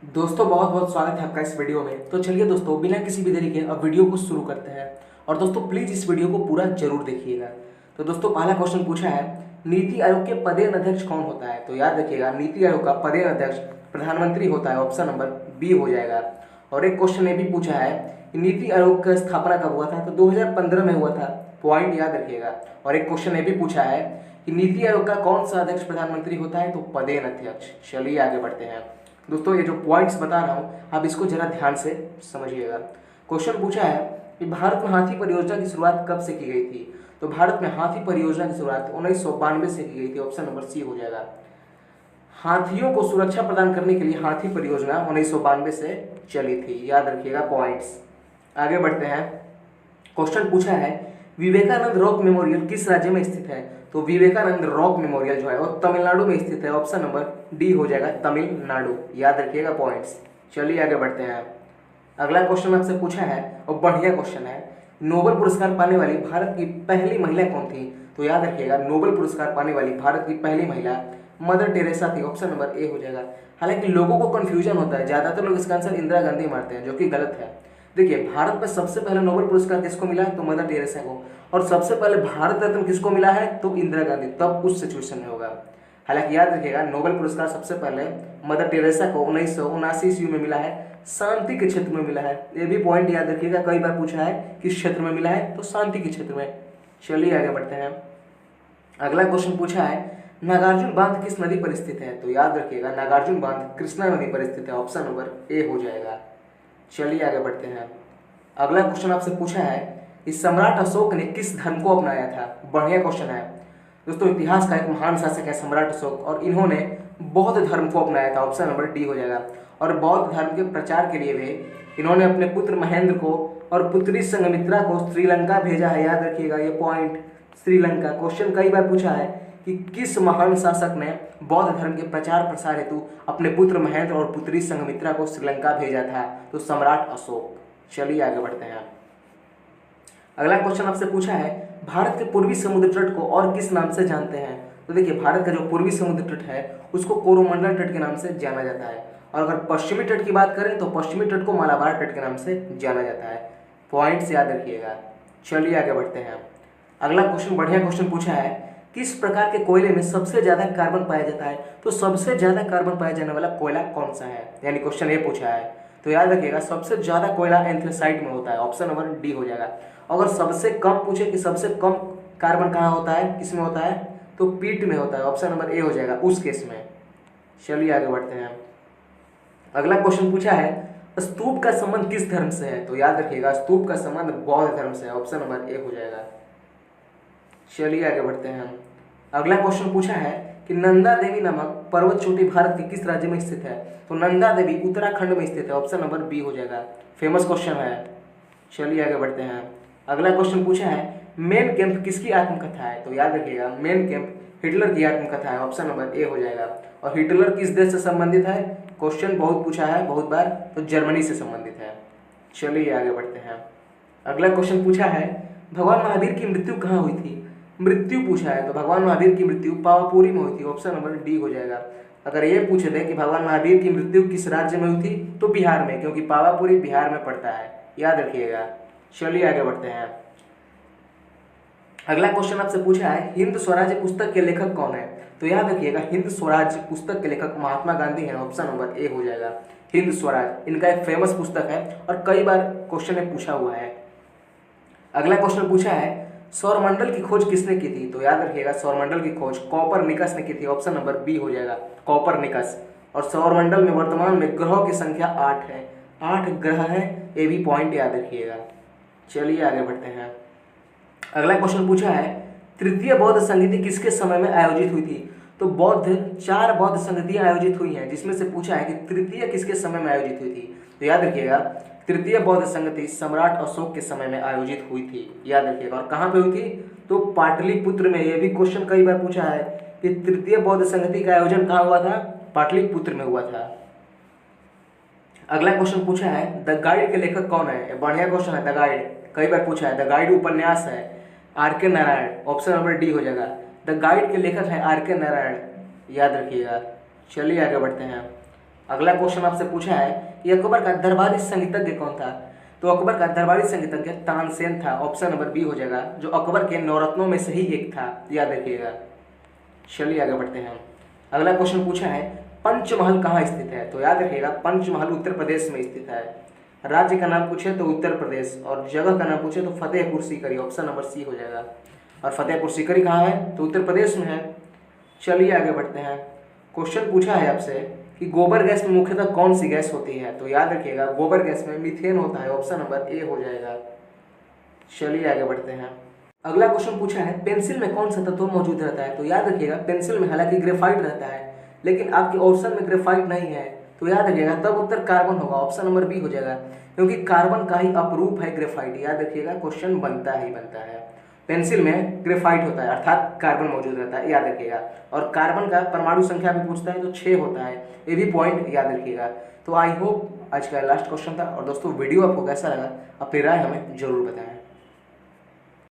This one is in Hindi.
दोस्तों बहुत बहुत स्वागत है आपका इस वीडियो में। तो चलिए दोस्तों, बिना किसी भी देरी के अब वीडियो को शुरू करते हैं। और दोस्तों प्लीज़ इस वीडियो को पूरा जरूर देखिएगा। तो दोस्तों पहला क्वेश्चन पूछा है, नीति आयोग के पदेन अध्यक्ष कौन होता है? तो याद रखिएगा, नीति आयोग का पदेन अध्यक्ष प्रधानमंत्री होता है। ऑप्शन नंबर बी हो जाएगा। और एक क्वेश्चन ये भी पूछा है कि नीति आयोग का स्थापना कब हुआ था? तो 2015 में हुआ था। पॉइंट याद रखिएगा। और एक क्वेश्चन ये भी पूछा है कि नीति आयोग का कौन सा अध्यक्ष प्रधानमंत्री होता है? तो पदेन अध्यक्ष। चलिए आगे बढ़ते हैं। दोस्तों ये जो पॉइंट्स बता रहा हूँ आप इसको जरा ध्यान से समझिएगा। क्वेश्चन पूछा है कि भारत में हाथी परियोजना की शुरुआत कब से की गई थी? तो भारत में हाथी परियोजना की शुरुआत 1992 से की गई थी। ऑप्शन नंबर सी हो जाएगा। हाथियों को सुरक्षा प्रदान करने के लिए हाथी परियोजना 1992 से चली थी। याद रखिएगा पॉइंट्स। आगे बढ़ते हैं। क्वेश्चन पूछा है, विवेकानंद रॉक मेमोरियल किस राज्य में स्थित है? तो विवेकानंद रॉक मेमोरियल जो है वो तमिलनाडु में स्थित है। ऑप्शन नंबर डी हो जाएगा, तमिलनाडु। याद रखिएगा पॉइंट्स। चलिए आगे बढ़ते हैं। अगला क्वेश्चन आपसे पूछा है और बढ़िया क्वेश्चन है, नोबेल पुरस्कार पाने वाली भारत की पहली महिला कौन थी? तो याद रखिएगा, नोबेल पुरस्कार पाने वाली भारत की पहली महिला मदर टेरेसा थी। ऑप्शन नंबर ए हो जाएगा। हालांकि लोगों को कंफ्यूजन होता है, ज्यादातर लोग इसका आंसर इंदिरा गांधी मारते हैं, जो कि गलत है। देखिए, भारत में सबसे पहले नोबेल पुरस्कार किसको मिला है? तो मदर टेरेसा को। और सबसे पहले भारत रत्न किसको मिला है? तो इंदिरा गांधी। तब उस सिचुएशन में होगा। हालांकि याद रखिएगा, नोबेल पुरस्कार सबसे पहले मदर टेरेसा को 1979 ईस्वी में मिला है, शांति के क्षेत्र में मिला है। ये भी पॉइंट याद रखिएगा, कई बार पूछा है किस क्षेत्र में मिला है, तो शांति के क्षेत्र में। चलिए आगे बढ़ते हैं। अगला क्वेश्चन पूछा है, नागार्जुन बांध किस नदी पर स्थित है? तो याद रखिएगा, नागार्जुन बांध कृष्णा नदी पर स्थित है। ऑप्शन नंबर ए हो जाएगा। चलिए आगे बढ़ते हैं। अगला क्वेश्चन आपसे पूछा है कि सम्राट अशोक ने किस धर्म को अपनाया था? बढ़िया क्वेश्चन है दोस्तों। इतिहास का एक महान शासक है सम्राट अशोक, और इन्होंने बौद्ध धर्म को अपनाया था। ऑप्शन नंबर डी हो जाएगा। और बौद्ध धर्म के प्रचार के लिए भी इन्होंने अपने पुत्र महेंद्र को और पुत्री संघमित्रा को श्रीलंका भेजा है। याद रखिएगा ये पॉइंट, श्रीलंका। क्वेश्चन कई बार पूछा है कि किस महान शासक ने बौद्ध धर्म के प्रचार प्रसार हेतु अपने पुत्र महेंद्र और पुत्री संघमित्रा को श्रीलंका भेजा था? तो सम्राट अशोक। चलिए आगे बढ़ते हैं। अगला क्वेश्चन आपसे पूछा है, भारत के पूर्वी समुद्र तट को और किस नाम से जानते हैं? तो देखिए, भारत का जो पूर्वी समुद्र तट है उसको कोरोमंडल तट के नाम से जाना जाता है। और अगर पश्चिमी तट की बात करें तो पश्चिमी तट को मालाबार तट के नाम से जाना जाता है। पॉइंट्स याद रखिएगा। चलिए आगे बढ़ते हैं। अगला क्वेश्चन बढ़िया क्वेश्चन पूछा है, किस प्रकार के कोयले में सबसे ज्यादा कार्बन पाया जाता है? तो सबसे ज्यादा कार्बन पाया जाने वाला कोयला कौन सा है? यानी क्वेश्चन ये पूछा है। तो याद रखिएगा, सबसे ज्यादा कोयला एंथ्रेसाइट में होता है। ऑप्शन नंबर डी हो जाएगा। अगर सबसे कम पूछे कि सबसे कम कार्बन कहाँ होता है, किसमें होता है, तो पीट में होता है। ऑप्शन नंबर ए हो जाएगा उस केस में। चलिए आगे बढ़ते हैं। अगला क्वेश्चन पूछा है, स्तूप का संबंध किस धर्म से है? तो याद रखिएगा, स्तूप का संबंध बौद्ध धर्म से है। ऑप्शन नंबर ए हो जाएगा। चलिए आगे बढ़ते हैं। अगला क्वेश्चन पूछा है कि नंदा देवी नामक पर्वत चोटी भारत के किस राज्य में स्थित है? तो नंदा देवी उत्तराखंड में स्थित है। ऑप्शन नंबर बी हो जाएगा। फेमस क्वेश्चन है। चलिए आगे बढ़ते हैं। अगला क्वेश्चन पूछा है, मेन कैंप किसकी आत्मकथा है? तो याद रखिएगा, मेन कैंप हिटलर की आत्मकथा है। ऑप्शन नंबर ए हो जाएगा। और हिटलर किस देश से संबंधित है? क्वेश्चन बहुत पूछा है बहुत बार, तो जर्मनी से संबंधित है। चलिए आगे बढ़ते हैं। अगला क्वेश्चन पूछा है, भगवान महावीर की मृत्यु कहाँ हुई थी? मृत्यु पूछा है तो भगवान महावीर की मृत्यु पावापुरी में हुई थी। ऑप्शन नंबर डी हो जाएगा। अगर ये पूछे थे कि भगवान महावीर की मृत्यु किस राज्य में हुई थी, तो बिहार में, क्योंकि पावापुरी बिहार में पड़ता है। याद रखिएगा। चलिए आगे बढ़ते हैं। अगला क्वेश्चन आपसे पूछा है, हिंद स्वराज पुस्तक के लेखक कौन है? तो याद रखिएगा, हिंद स्वराज पुस्तक के लेखक महात्मा गांधी हैं। ऑप्शन नंबर ए हो जाएगा। हिंद स्वराज इनका एक फेमस पुस्तक है और कई बार क्वेश्चन में पूछा हुआ है। अगला क्वेश्चन पूछा है, सौरमंडल की खोज किसने की थी? तो याद रखिएगा, सौरमंडल की खोज कॉपरनिकस ने की थी। ऑप्शन नंबर बी हो जाएगा, कॉपरनिकस। और सौरमंडल में वर्तमान में ग्रहों की संख्या 8 है। 8 ग्रह है, ये भी पॉइंट याद रखिएगा। चलिए आगे बढ़ते हैं। अगला क्वेश्चन पूछा है, तृतीय बौद्ध संगीति किसके समय में आयोजित हुई थी? तो 4 बौद्ध संगतियां आयोजित हुई हैं, जिसमें से पूछा है कि तृतीय किसके समय में आयोजित हुई थी? तो याद रखिएगा, तृतीय बौद्ध संगति सम्राट अशोक के समय में आयोजित हुई थी। याद रखिएगा। और कहाँ पे हुई थी? तो पाटलिपुत्र में। यह भी क्वेश्चन कई बार पूछा है कि तृतीय बौद्ध संगति का आयोजन कहाँ हुआ था? पाटलिपुत्र में हुआ था। अगला क्वेश्चन पूछा है, द गाइड के लेखक कौन है? बढ़िया क्वेश्चन है। द गाइड कई बार पूछा है। द गाइड उपन्यास है आर के नारायण। ऑप्शन नंबर डी हो जाएगा। द गाइड के लेखक है आर के नारायण। याद रखिएगा। चलिए आगे बढ़ते हैं। अगला क्वेश्चन आपसे पूछा है कि अकबर का दरबारी संगीतज्ञ कौन था। तो अकबर का दरबारी संगीतज्ञ तानसेन था, ऑप्शन नंबर बी हो जाएगा, जो अकबर के नवरत्नों में से ही एक था, याद रखिएगा। चलिए आगे बढ़ते हैं। अगला क्वेश्चन पूछा है पंचमहल कहाँ स्थित है। तो याद रखिएगा पंचमहल उत्तर प्रदेश में स्थित है। राज्य का नाम पूछे तो उत्तर प्रदेश, और जगह का नाम पूछे तो Fatehpur Sikri, option number C हो जाएगा। और फतेहपुर सीकरी कहाँ है, तो उत्तर प्रदेश में है। चलिए आगे बढ़ते हैं। क्वेश्चन पूछा है आपसे कि गोबर गैस में मुख्यतः कौन सी गैस होती है। तो याद रखिएगा गोबर गैस में मीथेन होता है, ऑप्शन नंबर ए हो जाएगा। चलिए आगे बढ़ते हैं। अगला क्वेश्चन पूछा है पेंसिल में कौन सा तत्व मौजूद रहता है। तो याद रखिएगा पेंसिल में हालांकि ग्रेफाइट रहता है, लेकिन आपके ऑप्शन में ग्रेफाइट नहीं है, तो याद रखिएगा तब उत्तर कार्बन होगा, ऑप्शन नंबर बी हो जाएगा, क्योंकि कार्बन का ही अपरूप है ग्रेफाइट। याद रखिएगा क्वेश्चन बनता है। पेंसिल में ग्रेफाइट होता है अर्थात कार्बन मौजूद रहता है, याद रखिएगा। और कार्बन का परमाणु संख्या भी पूछता है तो 6 होता है, ये भी पॉइंट याद रखिएगा। तो आई होप आज का लास्ट क्वेश्चन था। और दोस्तों वीडियो आपको कैसा लगा अपनी राय हमें जरूर बताएं।